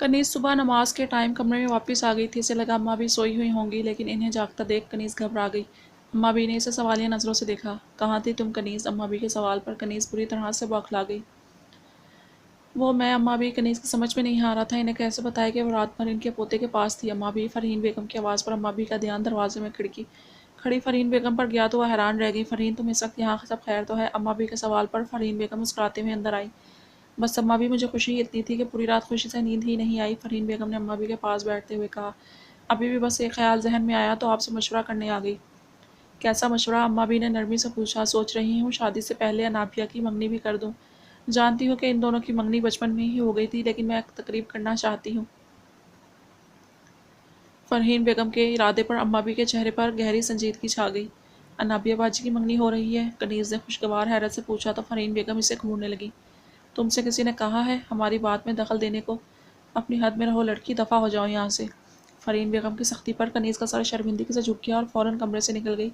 کنیز صبح نماز کے ٹائم کمرے میں واپس آ گئی تھی۔ اسے لگا اماں بھی سوئی ہوئی ہوں گی، لیکن انہیں جاگتا دیکھ کنیز گھبرا گئی۔ اماں بھی نے اسے سوالیہ نظروں سے دیکھا۔ کہاں تھی تم کنیز؟ اماں بھی کے سوال پر کنیز بری طرح سے بوکھلا گئی۔ وہ میں اماں بھی کنیز کی سمجھ میں نہیں آ رہا تھا انہیں کیسے بتائے کہ وہ رات بھر ان کے پوتے کے پاس تھی۔ اماں بھی فرحین بیگم کی آواز پر اماں بھی کا دھیان دروازے میں کھڑکی کھڑی فرحین بیگم پر گیا تو وہ حیران رہ گئی۔ فرحین تم اس وقت یہاں سب خیر تو ہے؟ اماں بھی کے سوال پر فرحین بیگم مسکراتے ہوئے اندر آئی۔ بس اماں بھی مجھے خوشی اتنی تھی کہ پوری رات خوشی سے نیند ہی نہیں آئی، فرحین بیگم نے اماں بھی کے پاس بیٹھتے ہوئے کہا۔ ابھی بھی بس ایک خیال ذہن میں آیا تو آپ سے مشورہ کرنے آ گئی۔ کیسا مشورہ؟ اماں بھی نے نرمی سے پوچھا۔ سوچ رہی ہوں شادی سے پہلے انابیہ کی منگنی بھی کر دوں۔ جانتی ہوں کہ ان دونوں کی منگنی بچپن میں ہی ہو گئی تھی، لیکن میں ایک تقریب کرنا چاہتی ہوں۔ فرحین بیگم کے ارادے پر اماں بھی کے چہرے پر گہری سنجیدگی چھا گئی۔ انابیہ باجی کی منگنی ہو رہی ہے؟ کنیز نے خوشگوار حیرت سے پوچھا تو فرحین بیگم اسے گھورنے لگی۔ تم سے کسی نے کہا ہے ہماری بات میں دخل دینے کو؟ اپنی حد میں رہو لڑکی، دفع ہو جاؤ یہاں سے۔ فرحین بیگم کی سختی پر کنیز کا سر شرمندگی سے جھک گیا اور فوراً کمرے سے نکل گئی،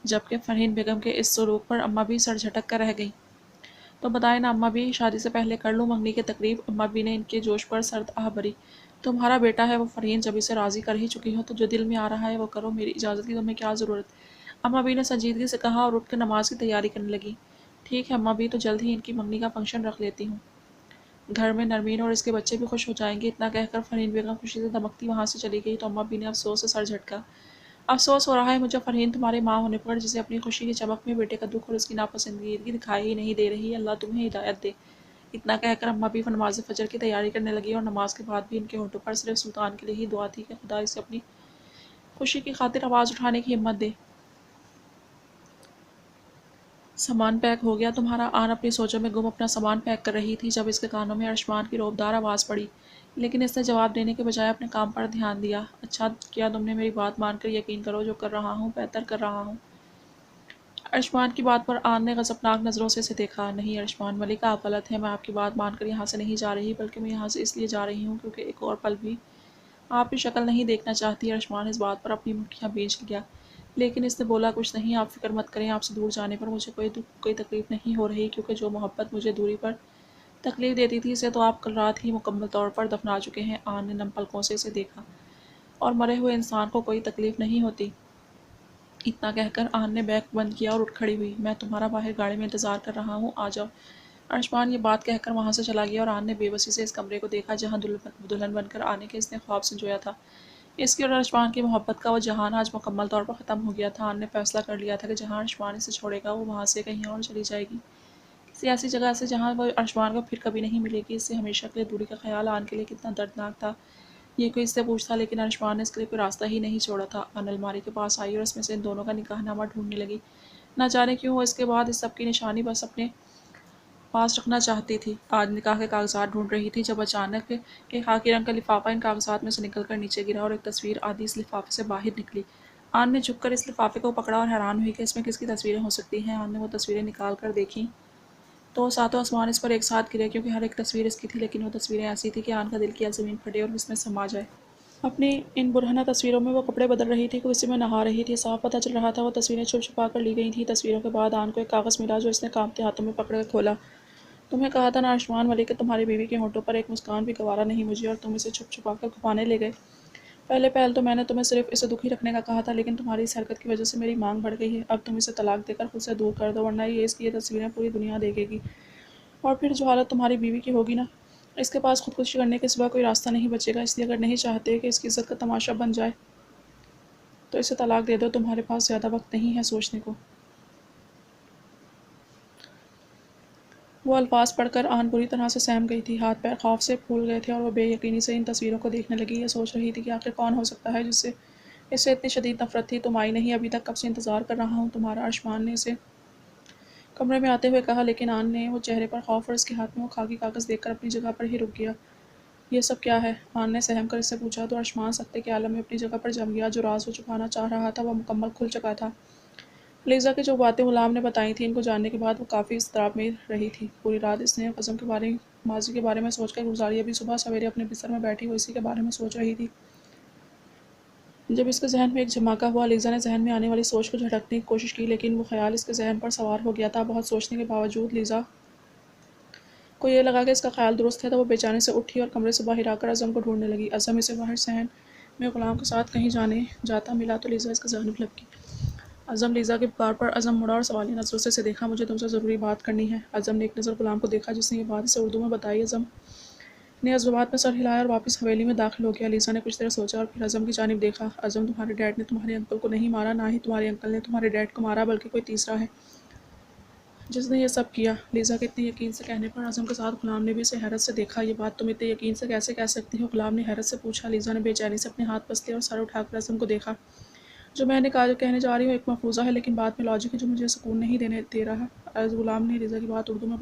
جبکہ فرحین بیگم کے اس سلوک پر اماں بھی سر جھٹک کر رہ گئی۔ تو بتائیں نا اماں بھی، شادی سے پہلے کر لوں منگنی کی تقریب؟ اماں بھی نے ان کے جوش پر سرد آہ بھری۔ تمہارا بیٹا ہے وہ فرحین، جب اسے راضی کر ہی چکی ہو تو جو دل میں آ رہا ہے وہ کرو، میری اجازت کی تمہیں کیا ضرورت؟ اماں بھی نے سنجیدگی سے کہا اور اٹھ کر نماز کی تیاری کرنے لگی۔ ٹھیک ہے اماں بھی، تو جلد ہی ان کی منگنی کا فنکشن رکھ لیتی ہوں، گھر میں نرمین اور اس کے بچے بھی خوش ہو جائیں گے۔ اتنا کہہ کر فرحین بیگم خوشی سے دمکتی وہاں سے چلی گئی تو اماں بھی نے افسوس سے سر جھٹکا۔ افسوس ہو رہا ہے مجھے فرحین تمہارے ماں ہونے پر، جسے اپنی خوشی کی چمک میں بیٹے کا دکھ اور اس کی ناپسندیدگی دکھائی ہی نہیں دے رہی۔ اللہ تمہیں ہدایت دے۔ اتنا کہہ کر اماں بھی نماز فجر کی تیاری کرنے لگی اور نماز کے بعد بھی ان کے ہونٹوں پر صرف سلطان کے لیے ہی دعا تھی کہ خدا اسے اپنی خوشی کی خاطر آواز اٹھانے کی ہمت دے۔ سامان پیک ہو گیا تمہارا؟ آن اپنی سوچوں میں گم اپنا سامان پیک کر رہی تھی جب اس کے کانوں میں ارشمان کی روبدار آواز پڑی، لیکن اس نے جواب دینے کے بجائے اپنے کام پر دھیان دیا۔ اچھا کیا تم نے میری بات مان کر یقین کرو، جو کر رہا ہوں بہتر کر رہا ہوں۔ ارشمان کی بات پر آن نے غضبناک نظروں سے اسے دیکھا۔ نہیں ارشمان ملکہ، آپ غلط ہیں، میں آپ کی بات مان کر یہاں سے نہیں جا رہی، بلکہ میں یہاں سے اس لیے جا رہی ہوں کیونکہ ایک اور پل بھی آپ کی شکل نہیں دیکھنا چاہتی۔ ارشمان اس بات پر اپنی مٹھیاں بھیج گیا، لیکن اس نے بولا کچھ نہیں۔ آپ فکر مت کریں، آپ سے دور جانے پر مجھے کوئی تکلیف نہیں ہو رہی، کیونکہ جو محبت مجھے دوری پر تکلیف دیتی تھی اسے تو آپ کل رات ہی مکمل طور پر دفنا چکے ہیں۔ آن نے نم پلکوں سے اسے دیکھا۔ اور مرے ہوئے انسان کو کوئی تکلیف نہیں ہوتی۔ اتنا کہہ کر آن نے بیگ بند کیا اور اٹھ کھڑی ہوئی۔ میں تمہارا باہر گاڑی میں انتظار کر رہا ہوں، آ جاؤ۔ ارشمان یہ بات کہہ کر وہاں سے چلا گیا اور آن نے بے بسی سے اس کمرے کو دیکھا جہاں دلہن بن کر آنے کے اس نے خواب سنجویا تھا۔ اس کی اور ارشمان کی محبت کا وہ جہان آج مکمل طور پر ختم ہو گیا تھا۔ آن نے فیصلہ کر لیا تھا کہ جہاں ارشمان اسے چھوڑے گا وہ وہاں سے کہیں اور چلی جائے گی، کسی ایسی جگہ سے جہاں وہ ارشمان کو پھر کبھی نہیں ملے گی۔ اس سے ہمیشہ کے لیے دوری کا خیال آن کے لیے کتنا دردناک تھا یہ کوئی اس سے پوچھتا، لیکن ارشمان نے اس کے لیے کوئی راستہ ہی نہیں چھوڑا تھا۔ آن الماری کے پاس آئی اور اس میں سے ان دونوں کا نکاح نامہ ڈھونڈنے لگی۔ نہ جانے کیوں وہ اس کے بعد اس سب کی نشانی بس اپنے پاس رکھنا چاہتی تھی۔ آج نکاح کے کاغذات ڈھونڈ رہی تھی جب اچانک ایک خاکی رنگ کا لفافہ ان کاغذات میں سے نکل کر نیچے گرا اور ایک تصویر آدھی اس لفافے سے باہر نکلی۔ آن نے جھک کر اس لفافے کو پکڑا اور حیران ہوئی کہ اس میں کس کی تصویریں ہو سکتی ہیں۔ آن نے وہ تصویریں نکال کر دیکھیں تو ساتوں آسمان اس پر ایک ساتھ گرے، کیونکہ ہر ایک تصویر اس کی تھی، لیکن وہ تصویریں ایسی تھیں کہ آن کا دل کیا زمین پھٹے اور اس میں سما جائے۔ اپنی ان برہنہ تصویروں میں وہ کپڑے بدل رہی تھی کہ اسی میں نہا رہی تھی۔ صاف پتہ چل رہا تھا وہ تصویریں چھپ چھپا کر لی گئی تھیں۔ تصویروں کے بعد آن کو ایک کاغذ ملا جو اس نے کانپتے ہاتھوں میں پکڑ کر کھولا۔ تمہیں کہا تھا نا ارشمان ملک کہ تمہاری بیوی کے ہونٹوں پر ایک مسکان بھی گوارا نہیں مجھے، اور تم اسے چھپ چھپا کر کھپانے لے گئے۔ پہل تو میں نے تمہیں صرف اسے دکھی رکھنے کا کہا تھا، لیکن تمہاری اس حرکت کی وجہ سے میری مانگ بڑھ گئی ہے۔ اب تم اسے طلاق دے کر خود سے دور کر دو، ورنہ اس کی یہ تصویریں پوری دنیا دیکھے گی، اور پھر جو حالت تمہاری بیوی کی ہوگی نا، اس کے پاس خودکشی کرنے کے سوا کوئی راستہ نہیں بچے گا۔ اس لیے اگر نہیں چاہتے کہ اس کی عزت کا تماشا بن جائے تو اسے طلاق دے دو، تمہارے پاس زیادہ وقت نہیں ہے سوچنے کو۔ وہ الفاظ پڑھ کر آن بری طرح سے سہم گئی تھی، ہاتھ پیر خوف سے پھول گئے تھے اور وہ بے یقینی سے ان تصویروں کو دیکھنے لگی۔ یہ سوچ رہی تھی کہ آخر کون ہو سکتا ہے جس سے اس سے اتنی شدید نفرت تھی۔ تم آئی نہیں ابھی تک، کب سے انتظار کر رہا ہوں تمہارا، ارشمان نے اسے کمرے میں آتے ہوئے کہا، لیکن آن نے وہ چہرے پر خوف اور اس کے ہاتھ میں وہ خاکی کاغذ دیکھ کر اپنی جگہ پر ہی رک گیا۔ یہ سب کیا ہے؟ آن نے سہم کر اس سے پوچھا تو ارشمان سکتے کے عالم میں اپنی جگہ پر جم گیا۔ جو راز وہ چھپانا چاہ رہا تھا وہ مکمل کھل چکا تھا۔ لیزا کی جو باتیں غلام نے بتائی تھیں ان کو جاننے کے بعد وہ کافی اضطراب میں رہی تھی۔ پوری رات اس نے ماضی کے بارے میں سوچ کر گزاری، ابھی صبح سویرے اپنے بستر میں بیٹھی وہ اسی کے بارے میں سوچ رہی تھی جب اس کے ذہن میں ایک جھماکا ہوا۔ لیزا نے ذہن میں آنے والی سوچ کو جھٹکنے کی کوشش کی، لیکن وہ خیال اس کے ذہن پر سوار ہو گیا تھا۔ بہت سوچنے کے باوجود لیزا کو یہ لگا کہ اس کا خیال درست ہے تو وہ بے چینی سے اٹھی اور کمرے سے باہر آ کر اعظم کو ڈھونڈنے لگی۔ اعظم اسے باہر صحن میں غلام کے ساتھ کہیں جاتا ملا تو لیزا اس کی جانب لپکی۔ اعظم لیزا کی پکار پر اعظم مڑا اور سوالیہ نظروں سے اسے دیکھا۔ مجھے تم سے ضروری بات کرنی ہے۔ اعظم نے ایک نظر غلام کو دیکھا جس نے یہ بات اسے اردو میں بتائی۔ اعظم نے اس بات میں سر ہلایا اور واپس حویلی میں داخل ہو گیا۔ لیزا نے کچھ دیر سوچا اور پھر اعظم کی جانب دیکھا۔ اعظم، تمہارے ڈیڈ نے تمہارے انکل کو نہیں مارا، نہ ہی تمہارے انکل نے تمہارے ڈیڈ کو مارا، بلکہ کوئی تیسرا ہے جس نے یہ سب کیا۔ لیزا کے اتنے یقین سے کہنے پر اعظم کے ساتھ غلام نے بھی اسے حیرت سے دیکھا۔ یہ بات تم اتنے یقین سے کیسے کہہ سکتی ہو؟ غلام نے حیرت سے پوچھا۔ لیزا نے بے چینی سے اپنے ہاتھ پسلے اور سر اٹھا کر اعظم کو دیکھا۔ جو میں نے کہنے جا رہی ہوں ایک محفوظہ ہے لیکن بات میں لاجک ہے جو مجھے سکون نہیں دے رہا۔ غلام نے لیزا کی بات اردو میں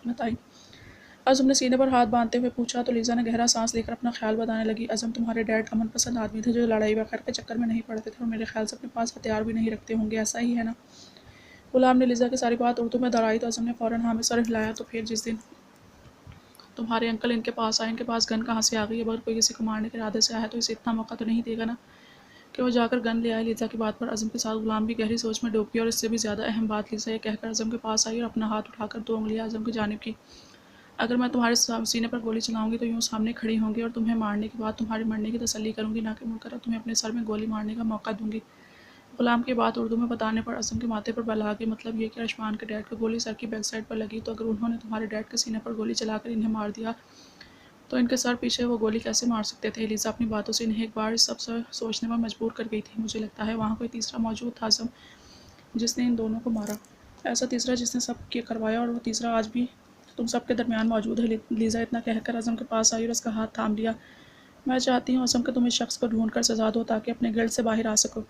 بتائی۔ اعظم نے سینے پر ہاتھ باندھتے ہوئے پوچھا تو لیزا نے گہرا سانس لے کر اپنا خیال بتانے لگی۔ اعظم، تمہارے ڈیڈ امن پسند آدمی تھے جو لڑائی وغیرہ کے چکر میں نہیں پڑتے تھے اور میرے خیال سے اپنے پاس ہتھیار بھی نہیں رکھتے ہوں گے، ایسا ہی ہے نا؟ غلام نے لیزا کی ساری بات اردو میں دہرائی تو اعظم نے فوراً ہاں میں سر ہلایا۔ تو پھر جس دن تمہارے انکل ان کے پاس آئے، ان کے پاس گن کہاں سے آ گئی؟ اگر کوئی کسی کو مارنے کے ارادے سے آیا تو اسے اتنا موقع تو نہیں دے گا نا کہ وہ جا کر گن لے آئے۔ لیزا کی بات پر اعظم کے ساتھ غلام بھی گہری سوچ میں ڈوب گیا اور اس سے بھی زیادہ اہم بات لیزا یہ کہہ کر اعظم کے پاس آئی اور اپنا ہاتھ اٹھا کر 2 انگلیاں اعظم کی جانب کی۔ اگر میں تمہارے سینے پر گولی چلاؤں گی تو یوں سامنے کھڑی ہوں گی اور تمہیں مارنے کے بعد تمہارے مرنے کی تسلی کروں گی، نہ کہ مڑ کر تمہیں اپنے سر میں گولی مارنے کا موقع دوں گی۔ غلام کی بات اردو میں بتانے پر اعظم کے ماتھے پر بل آ گئی۔ مطلب یہ کہ ارشمان کے ڈیڈ کو گولی سر کی بیک سائڈ پر لگی، تو اگر انہوں نے تمہارے ڈیڈ کے سینے پر گولی چلا کر انہیں مار دیا تو ان کے سر پیچھے وہ گولی کیسے مار سکتے تھے؟ لیزا اپنی باتوں سے انہیں ایک بار اس سب سے سوچنے پر مجبور کر گئی تھی۔ مجھے لگتا ہے وہاں کوئی تیسرا موجود تھا اعظم، جس نے ان دونوں کو مارا، ایسا تیسرا جس نے سب کیا کروایا، اور وہ تیسرا آج بھی تم سب کے درمیان موجود ہے۔ لیزا اتنا کہہ کر اعظم کے پاس آئی اور اس کا ہاتھ تھام لیا۔ میں چاہتی ہوں اعظم کہ تم اس شخص کو ڈھونڈ کر سزا دو تاکہ اپنے گلٹ سے باہر آ سکو۔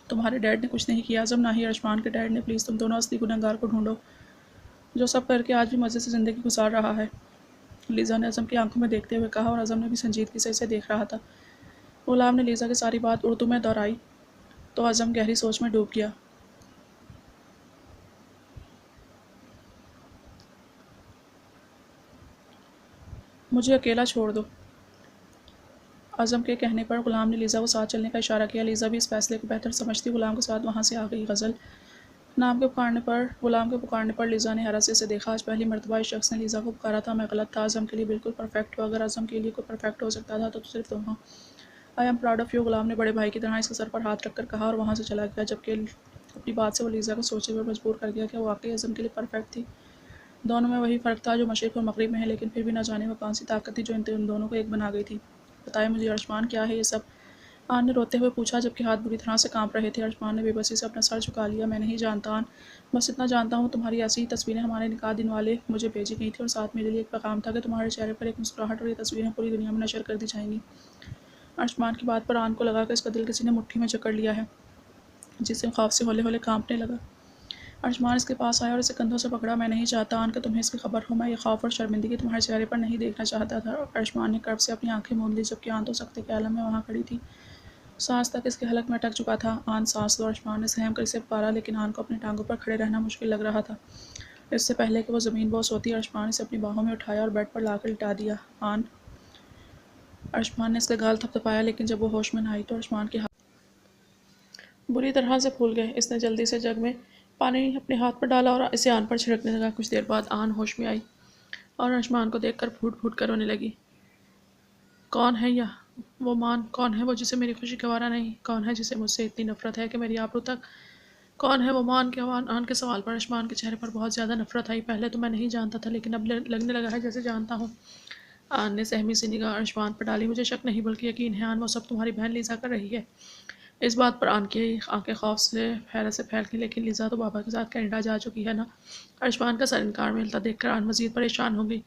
تمہارے ڈیڈ نے کچھ نہیں کیا اعظم، نہ ہی ارشمان کے ڈیڈ نے۔ پلیز تم دونوں اصلی گنہگار کو ڈھونڈو جو سب کر کے آج بھی مزے سے زندگی گزار رہا ہے، لیزا نے اعظم کی آنکھوں میں دیکھتے ہوئے کہا، اور اعظم نے بھی سنجیدگی سے اسے دیکھ رہا تھا۔ غلام نے لیزا کی ساری بات اردو میں دہرائی تو اعظم گہری سوچ میں ڈوب گیا۔ مجھے اکیلا چھوڑ دو۔ اعظم کے کہنے پر غلام نے لیزا کو ساتھ چلنے کا اشارہ کیا۔ لیزا بھی اس فیصلے کو بہتر سمجھتی غلام کے ساتھ وہاں سے آ گئی۔ غلام کے پکارنے پر لیزا نے حیرت سے اسے دیکھا۔ آج پہلی مرتبہ اس شخص نے لیزا کو پکارا تھا۔ میں غلط تھا، اعظم کے لیے بالکل پرفیکٹ ہو۔ اگر اعظم کے لیے کوئی پرفیکٹ ہو سکتا تھا تو صرف تم ہو۔ I am proud of you, Ghulam نے بڑے بھائی کی طرح اس کے سر پر ہاتھ رکھ کر کہا اور وہاں سے چلا گیا، جبکہ اپنی بات سے وہ لیزا کو سوچے ہوئے مجبور کر گیا کہ وہ واقعی اعظم کے لیے پرفیکٹ تھی۔ دونوں میں وہی فرق تھا جو مشرق اور مغرب میں ہے، لیکن پھر بھی نہ جانے وہ کون سی طاقت تھی جو ان دونوں کو ایک بنا گئی تھی۔ بتائے مجھے ارشمان، کیا ہے یہ سب؟ آن نے روتے ہوئے پوچھا جبکہ ہاتھ بری طرح سے کانپ رہے تھے۔ ارشمان نے بے بسی سے اپنا سر جھکا لیا۔ میں نہیں جانتا آن، بس اتنا جانتا ہوں تمہاری ایسی ہی تصویریں ہمارے نکاح دن والے مجھے بھیجی گئی تھیں اور ساتھ میرے لیے ایک پیغام تھا کہ تمہارے چہرے پر ایک مسکراہٹ اور یہ تصویریں پوری دنیا میں نشر کر دی جائیں گی۔ ارشمان کی بات پر آن کو لگا کہ اس کا دل کسی نے مٹھی میں جکڑ لیا ہے، جس سے خوف سے ہولے ہولے کانپنے لگا۔ ارشمان اس کے پاس آیا اور اسے کندھوں سے پکڑا۔ میں نہیں چاہتا آن کہ تمہیں اس کی خبر ہو، میں یہ خوف اور شرمندگی تمہارے چہرے پر نہیں دیکھنا چاہتا تھا۔ ارشمان نے کرب سے اپنی آنکھیں موند لی جبکہ آن تو سکتے کے عالم میں وہاں کھڑی تھی، سانس تک اس کے حلق میں اٹک چکا تھا۔ آن سانس لو، ارشمان نے سہم کر اسے پکارا، لیکن آن کو اپنی ٹانگوں پر کھڑے رہنا مشکل لگ رہا تھا۔ اس سے پہلے کہ وہ زمین بوس ہوتی، ارشمان اسے اپنی باہوں میں اٹھایا اور بیڈ پر لا کر لٹا دیا۔ آن، ارشمان نے اس کے گال تھپ تھپایا، لیکن جب وہ ہوش میں نہ آئی تو ارشمان کے ہاتھ بری طرح سے پھول گئے۔ اس نے جلدی سے جگ میں پانی اپنے ہاتھ پر ڈالا اور اسے آن پر چھڑکنے لگا۔ کچھ دیر بعد آن ہوش میں آئی اور ارشمان کو دیکھ کر پھوٹ پھوٹ کر رونے لگی۔ کون ہے وہ مان؟ کون ہے وہ جسے میری خوشی گوارا نہیں؟ کون ہے جسے مجھ سے اتنی نفرت ہے کہ میری آبرو تک؟ کون ہے وہ مان؟ کے آن کے سوال پر ارشمان کے چہرے پر بہت زیادہ نفرت آئی۔ پہلے تو میں نہیں جانتا تھا، لیکن اب لگنے لگا ہے جیسے جانتا ہوں۔ آن نے سہمی سی نگاہ ارشمان پر ڈالی۔ مجھے شک نہیں بلکہ یقین ہے آن، وہ سب تمہاری بہن لیزا کر رہی ہے۔ اس بات پر آن کی آنکھیں خوف سے حیرت سے پھیل گئیں۔ لیکن لیزا تو بابا کے ساتھ کینیڈا جا چکی ہے نا؟ ارشمان کا سر انکار میں ہلتا دیکھ کر آن مزید پریشان ہو گئی۔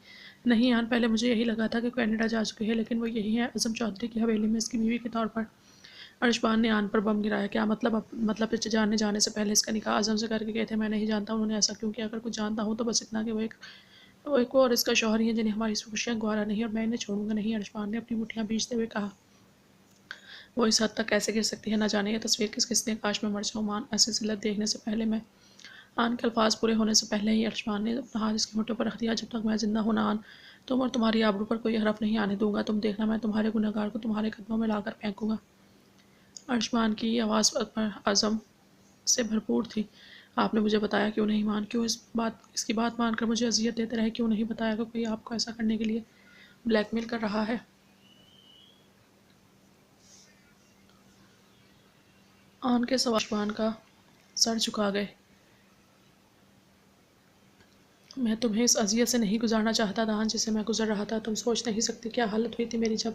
نہیں آن، پہلے مجھے یہی لگا تھا کہ کینیڈا جا چکی ہے، لیکن وہ یہی ہے اعظم چودھری کی حویلی میں اس کی بیوی کے طور پر۔ ارشمان نے آن پر بم گرایا۔ کیا مطلب جانے سے پہلے اس کا نکاح اعظم سے کر کے گئے تھے؟ میں نہیں جانتا انہوں نے ایسا کیوں کیا۔ اگر کچھ جانتا ہوں تو بس اتنا کہ وہ ایک اور اس کا شوہر ہی ہے جنہیں ہماری خوشیاں گوارا نہیں، اور میں انہیں چھوڑوں گا نہیں۔ ارشمان نے اپنی مٹھیاں بھیجتے ہوئے کہا۔ وہ اس حد تک کیسے گر سکتی ہے؟ نہ جانے یہ تصویر کس نے کاش میں مر جاؤں مان، ایسی ذلت دیکھنے سے پہلے میں۔ آن کے الفاظ پورے ہونے سے پہلے ہی ارشمان نے اپنا ہاتھ اس کے ہونٹوں پر رکھ دیا۔ جب تک میں زندہ ہوں نا آن، تم اور تمہاری آبرو پر کوئی حرف نہیں آنے دوں گا۔ تم دیکھنا میں تمہارے گنہگار کو تمہارے قدموں میں لا کر پھینکوں گا۔ ارشمان کی آواز پر عزم سے بھرپور تھی۔ آپ نے مجھے بتایا کیوں نہیں کیوں اس کی بات مان کر مجھے اذیت دیتے رہے، کیوں نہیں بتایا کہ کوئی آپ کو ایسا کرنے کے لیے بلیک میل کر رہا ہے؟ آن کے سوال اشبان کا سر جھکا گئے۔ میں تمہیں اس اذیت سے نہیں گزارنا چاہتا تھا جسے میں گزر رہا تھا۔ تم سوچ نہیں سکتی کیا حالت ہوئی تھی میری جب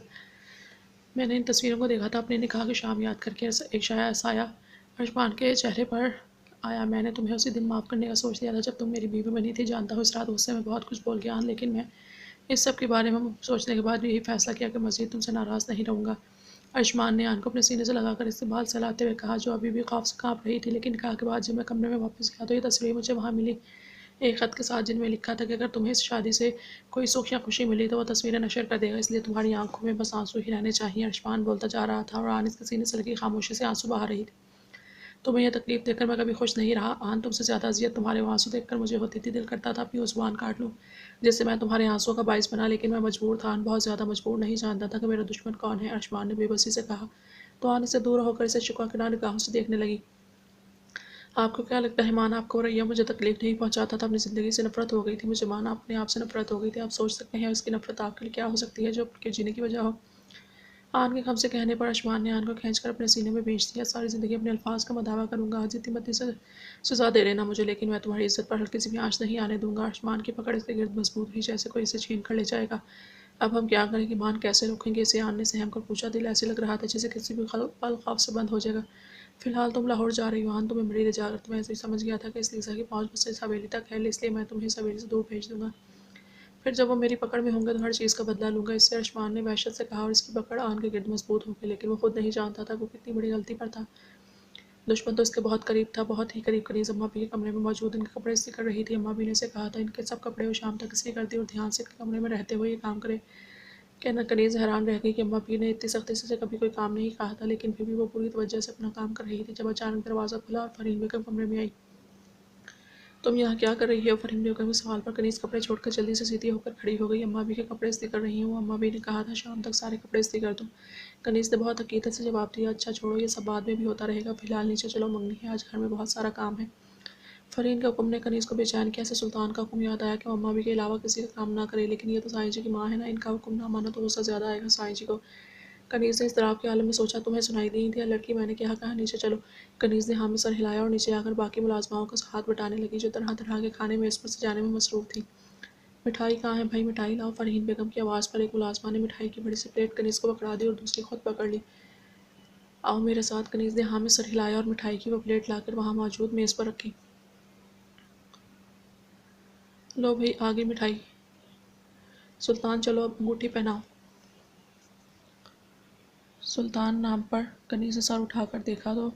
میں نے ان تصویروں کو دیکھا تھا اپنے نکاح کی شام یاد کر کے۔ ایک سایہ اشبان کے چہرے پر آیا۔ میں نے تمہیں اسی دن معاف کرنے کا سوچ لیا تھا جب تم میری بیوی بنی تھی۔ جانتا ہوں اس رات غصے میں بہت کچھ بول گیا، لیکن میں اس سب کے بارے میں سوچنے کے بعد بھی یہی فیصلہ کیا کہ مزید تم سے ناراض نہیں رہوں گا۔ ارشمان نے آن کو اپنے سینے سے لگا کر استقبال سے لاتے ہوئے کہا، جو ابھی بھی خوف سے کانپ رہی تھی، لیکن نکاح کے بعد جب میں کمرے میں واپس گیا تو یہ تصویر مجھے وہاں ملی، ایک خط کے ساتھ جن میں لکھا تھا کہ اگر تمہیں اس شادی سے کوئی سکھ یا خوشی ملی تو وہ تصویریں نشر کر دے گا، اس لیے تمہاری آنکھوں میں بس آنسو ہی رہنے چاہیے۔ ارشمان بولتا جا رہا تھا اور آن اس کے سینے سے لگی خاموشی سے آنسو بہا رہی تھی۔ تمہیں یہ تکلیف دے کر میں کبھی خوش نہیں رہا آن، تم سے زیادہ اذیت تمہارے وہ آنسو دیکھ کر مجھے ہوتی تھی۔ دل کرتا تھا اپنی وہ زبان کاٹ لوں جس سے میں تمہارے آنسوؤں کا باعث بنا، لیکن میں مجبور تھا آن، بہت زیادہ مجبور۔ نہیں جانتا تھا کہ میرا دشمن کون ہے، ارشمان نے بے بسی سے کہا تو آن اسے دور ہو کر اسے شکوہ کی نگاہوں سے دیکھنے لگی۔ آپ کو کیا لگتا ہے مان آپ کو ریا مجھے تکلیف نہیں پہنچاتا تھا، اپنی زندگی سے نفرت ہو گئی تھی مجھے مان، اپنے آپ سے نفرت ہو گئی تھی۔ آپ سوچ سکتے ہیں اس کی نفرت آپ کے لیے کیا ہو سکتی ہے جو کے جینے کی وجہ ہو۔ آن کے غم سے کہنے پر ارشمان نے آن کو کھینچ کر اپنے سینے میں بھیج دیا۔ ساری زندگی اپنے الفاظ کا مداوع کروں گا، جتنی متی سے سزا دے لینا مجھے، لیکن میں تمہاری عزت پر ہلکی سی بھی آنچ نہیں آنے دوں گا۔ ارشمان کی پکڑ اس کے گرد مضبوط ہوئی جیسے کوئی اسے چھین کر لے جائے گا۔ اب ہم کیا کریں گے مان، کیسے روکیں گے اسے؟ آن نے سہم کر پوچھا۔ دل ایسے لگ رہا تھا جسے کسی بھی پل خوف سے بند ہو جائے گا۔ فی الحال تم لاہور جا رہی ہو آن، تمہیں مری لے جا کر تمہیں ایسے ہی سمجھ گیا تھا کہ اس لیسا کی پہنچ بس اس حویلی تک ہے، اس لیے میں تمہیں اس حویلی سے دور بھیج دوں گا، پھر جب وہ میری پکڑ میں ہوں گے تو ہر چیز کا بدلہ لوں گا اس سے، ارشمان نے وحشت سے کہا اور اس کی پکڑ آن کے گرد مضبوط ہو گئی، لیکن وہ خود نہیں جانتا تھا کہ وہ کتنی بڑی غلطی پر تھا۔ دشمن تو اس کے بہت قریب تھا، بہت ہی قریب۔ کنیز اماں بھی کے کمرے میں موجود ان کے کپڑے استری کر رہی تھی۔ اماں بھی نے اسے کہا تھا ان کے سب کپڑے وہ شام تک استری کر دی اور دھیان سے ان کے کمرے میں رہتے ہوئے یہ کام کرے۔ کنیز حیران رہ گئی کہ اماں بھی نے اتنی سختی سے کبھی کوئی کام نہیں کہا تھا، لیکن پھر بھی وہ پوری توجہ سے اپنا کام کر رہی تھی جب اچانک دروازہ کھلا اور فرین بیگم کمرے میں آئی۔ تم یہاں کیا کر رہی ہو؟ فرین بیگم کے سوال پر کنیز کپڑے چھوڑ کر جلدی سے سیدھی ہو کر کھڑی ہو گئی۔ اماں بھی کے کپڑے استری کر رہی ہوں، اماں بھی نے کہا تھا شام تک سارے کپڑے استری کر دوں۔ کنیز نے بہت عقیدت سے جواب دیا، اچھا چھوڑو یہ سب بعد میں بھی ہوتا رہے گا، فی الحال نیچے چلو، منگنی ہے، آج گھر میں بہت سارا کام ہے۔ فرین کے حکم نے کنیز کو بے چین کیا۔ اسے سلطان کا حکم یاد آیا کہ وہ اماں بھی کے علاوہ کسی کا کام نہ کرے، لیکن یہ تو سائیں جی کی ماں ہے نا، ان کا حکم نہ مانا تو غصہ زیادہ آئے گا سائیں جی کو۔ کنیز نے اضطراب کے عالم میں سوچا، تمہیں سنائی نہیں دیا لڑکی؟ میں نے کیا کہا نیچے چلو؟ کنیز نے ہاں میں سر ہلایا اور نیچے آ کر باقی ملازماؤں کا ہاتھ بٹانے لگی جو طرح طرح کے کھانے میز پر سجانے میں مصروف تھیں۔ مٹھائی کہاں ہے بھائی، مٹھائی لاؤ۔ فرین بیگم کی آواز پر ایک ملازمہ نے مٹھائی کی بڑی سی پلیٹ کنیز کو پکڑا دی اور دوسری خود پکڑ لی۔ آؤ میرے ساتھ۔ کنیز نے ہاں میں سر ہلایا اور مٹھائی کی وہ پلیٹ لا کر وہاں موجود میز پر رکھی۔ لو بھئی آ گئی مٹھائی۔ سلطان چلو اب انگوٹھی پہناؤ۔ سلطان نام پر کنیز نے سر اٹھا کر دیکھا تو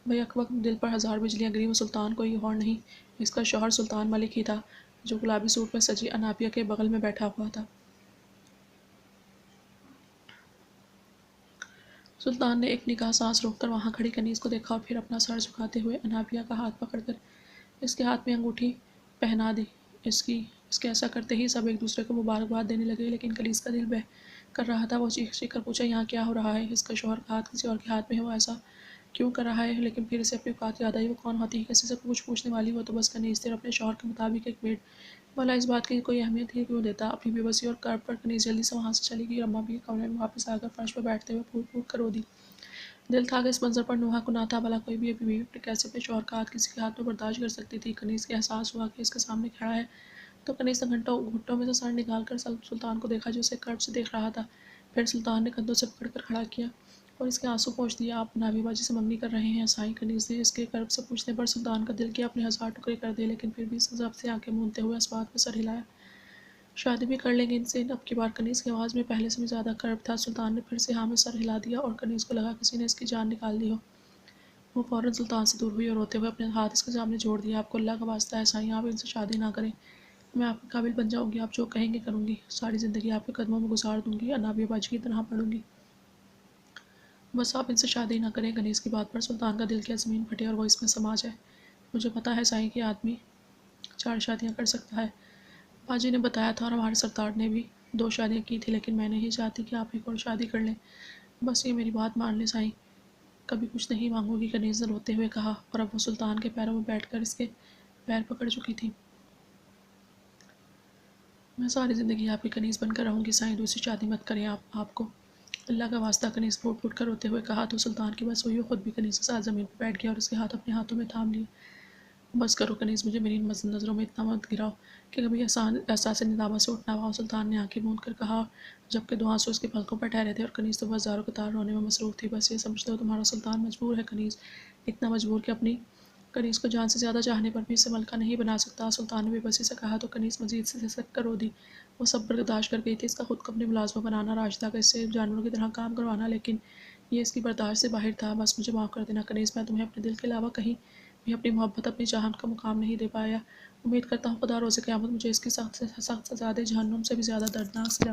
بیک وقت دل پر ہزار بجلیاں گریں۔ وہ سلطان کوئی اور نہیں، اس کا شوہر سلطان ملک ہی تھا جو گلابی سوٹ میں سجی انابیہ کے بغل میں بیٹھا ہوا تھا۔ سلطان نے ایک نگاہ سانس روک کر وہاں کھڑی کنیز کو دیکھا اور پھر اپنا سر جھکاتے ہوئے انابیہ کا ہاتھ پکڑ کر اس کے ہاتھ میں انگوٹھی پہنا دی۔ اس کے ایسا کرتے ہی سب ایک دوسرے کو مبارکباد دینے لگے، لیکن کنیز کا دل بہہ کر رہا تھا۔ وہ چیخ چیخ کر پوچھا، یہاں کیا ہو رہا ہے؟ اس کا شوہر کا ہاتھ کسی اور کے ہاتھ میں ہے، وہ ایسا کیوں کر رہا ہے؟ لیکن پھر اسے اپنی اوقات یاد آئی، وہ کون ہوتی ہے کسی سے کچھ پوچھنے والی؟ وہ تو بس کنیز تھی اور اپنے شوہر کے مطابق ایک میڈ۔ بھلا اس بات کی کوئی اہمیت ہی کیوں دیتا؟ اپنی بے بسی اور کرب پر کنیز جلدی سے وہاں سے چلی گئی اور اماں بھی کے کمرے میں واپس آ کر فرش پر بیٹھتے ہوئے پھوٹ پھوٹ کر رو دی۔ دل تھا کہ اس منظر پر نوحہ گناہ تھا، بھلا کوئی بھی بیوی کیسے اپنے شوہر کا ہاتھ کسی کے ہاتھ میں برداشت کر سکتی تھی؟ کنیز کے احساس ہوا کہ اس کے سامنے کھڑا ہے تو کنیز نے گھٹوں میں سے سر نکال کر سلطان کو دیکھا جو اسے کرب سے دیکھ رہا تھا۔ پھر سلطان نے کندھوں سے پکڑ کر کھڑا کیا اور اس کے آنسو پوچھ دیا۔ آپ نابی باجی سے منگنی کر رہے ہیں سائیں؟ کنیز نے اس کے کرب سے پوچھنے پر سلطان کا دل کیا اپنے ہزار ٹکڑے کر دے، لیکن پھر بھی ضبط سے آنکھیں موندتے ہوئے اس بات میں سر ہلایا، شادی بھی کر لیں گے ان سے اب کی بار۔ کنیز کی آواز میں پہلے سے بھی زیادہ کرب تھا۔ سلطان نے پھر سے ہاں میں سر ہلا دیا اور کنیز کو لگا کسی نے اس کی جان نکال دی ہو۔ وہ فوراً سلطان سے دور ہوئی اور روتے ہوئے اپنے ہاتھ اس کے سامنے جوڑ دیا۔ آپ کو اللہ کا واسطہ ہے سائیں، آپ ان سے شادی نہ کریں، میں آپ کے قابل بن جاؤں گی، آپ جو کہیں گے کروں گی، ساری زندگی آپ کے قدموں میں گزار دوں گی، انابیہ باجی کی طرح پڑھوں گی، بس آپ ان سے شادی نہ کریں۔ کنیز کی بات پر سلطان کا دل کیا زمین پھٹے اور وہ اس میں سما جائے۔ مجھے پتہ ہے سائیں کہ آدمی 4 شادیاں کر سکتا ہے، باجی نے بتایا تھا اور ہمارے سردار نے بھی 2 شادیاں کی تھی، لیکن میں نہیں چاہتی کہ آپ ایک اور شادی کر لیں، بس یہ میری بات مان لیں سائیں۔ کبھی کچھ نہیں مانگو گی، کنیز نے روتے ہوئے کہا، اور اب وہ سلطان کے پیروں میں بیٹھ کر اس کے پیر پکڑ چکی تھی۔ میں ساری زندگی آپ کی کنیز بن کر رہوں گی سائیں، دوسری شادی مت کریں آپ کو اللہ کا واسطہ، کنیز پھوٹ پھوٹ کر روتے ہوئے کہا۔ تو سلطان کی بس ہوئی، وہ خود بھی کنیز کے ساتھ زمین پر بیٹھ گیا اور اس کے ہاتھ اپنے ہاتھوں میں تھام لیے۔ بس کرو کنیز، مجھے میری نظروں میں اتنا مت گراؤ کہ کبھی احساس ندامت سے اٹھنا ہوا۔ سلطان نے آنکھیں موند کر کہا، جبکہ دو آنسو اس کے پلکوں پر ٹھہرے تھے، اور کنیز تو بس زاروں قطار رونے میں مصروف تھی۔ بس یہ سمجھ لو تمہارا سلطان مجبور ہے کنیز، اتنا مجبور کہ اپنی کنیز کو جان سے زیادہ چاہنے پر بھی اسے ملکہ نہیں بنا سکتا۔ سلطان نے بے بسی سے کہا تو کنیز مزید سے سسک کر رو دی۔ وہ سب برداشت کر گئی تھی، اس کا خود کو اپنی ملازمہ بنانا، راشدہ کا اس سے جانوروں کی طرح کام کروانا، لیکن یہ اس کی برداشت سے باہر تھا۔ بس مجھے معاف کر دینا کنیز، میں تمہیں اپنے دل کے علاوہ کہیں بھی اپنی محبت، اپنی چاہت کا مقام نہیں دے پایا۔ امید کرتا ہوں خدا روز قیامت مجھے اس کی سخت سزا دے، جہنم سے بھی زیادہ دردناک سزا۔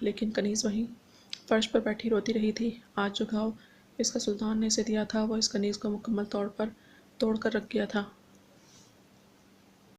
لیکن کنیز وہیں فرش پر بیٹھی روتی رہی تھی۔ آج جو گھاؤ اس کا سلطان نے اسے دیا تھا، وہ اس کنیز کو مکمل طور پر توڑ کر رکھ گیا تھا۔